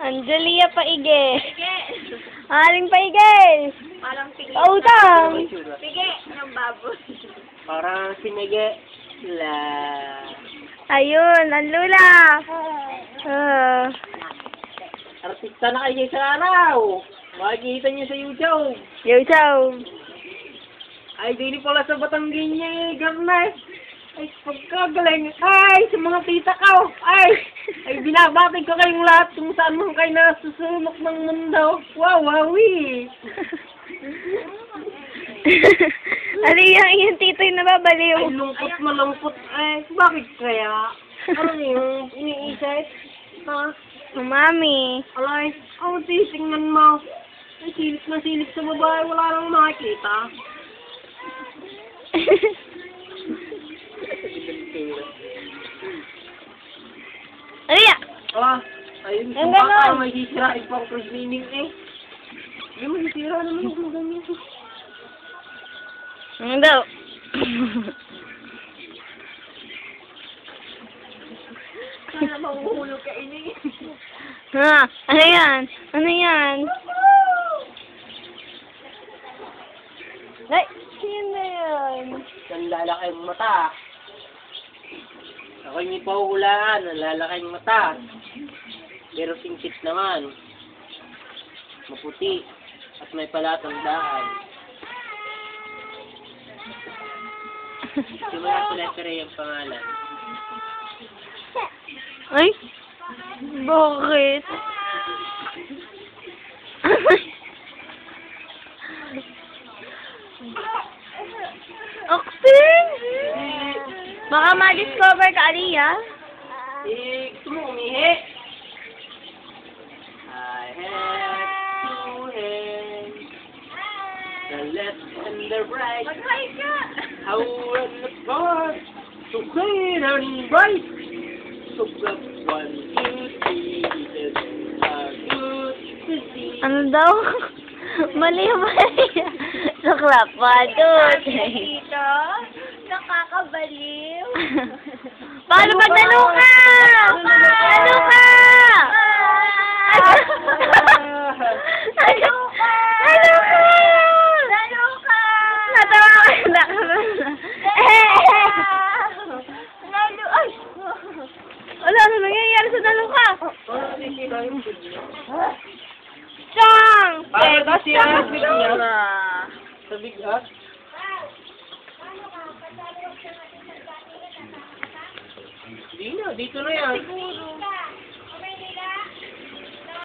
Angelia Paige. Pige! Aling Paige. Parang pige. Pautang. Pige ng baboy. Parang sinige. La. Ayun, ang lula. Artista na kayo sa araw. Makikita niyo sa YouTube. Yo, chow. Ay, dili pala sa Batanggin Garnet. Ay, pagkagaling. Ay, sa mga tita ko. Ay, binabati ko kayong lahat kung saan man kayo nasusunok ng mundo. Wow, wowie. Ano yung tito'y nababaliw? Ay, lungkot malungkot. Ay, bakit kaya? Ano yung iniisip? Ha? Mami. Alay, titingnan mo. Ay, silip na silip sa babae. Wala nang makikita. Ano yan? Ayun, Ang sumpa ka, ganon. may sisirain pang first meaning eh. Hindi mo sisira naman yung ganyan. Ano daw? Sana mahuhulog ka ini. Ha? Ano yan? Ano yan? Ay, sino na yan? Ang lalaki yung mata. Ako hindi pa huhulaan, ang lalaki yung mata. Pero singkit naman. Maputi. At may palatandaan. Simula ko letter yung pangalan. Ay? Bakit? Oxen? Baka ma-discover ka, Aliyah. Gusto mo umihi? I have two hands. The left and the right. Mag-try ka! How and the part. So clear and bright. So grab 1, 2, 3. It's a good to see. Ano daw? Mali. Saklap pa, dude. Dito, nakakabaliw. Paano pag naluka? Naluka! Naluka! Naluka! Natawa ka na. Ay! Wala, ano nangyayari sa naluka? Parang sisira yung video. Chang! Parang sisira yung video. Teka, Sa big up. Hindi na, dito na yan. Siguro.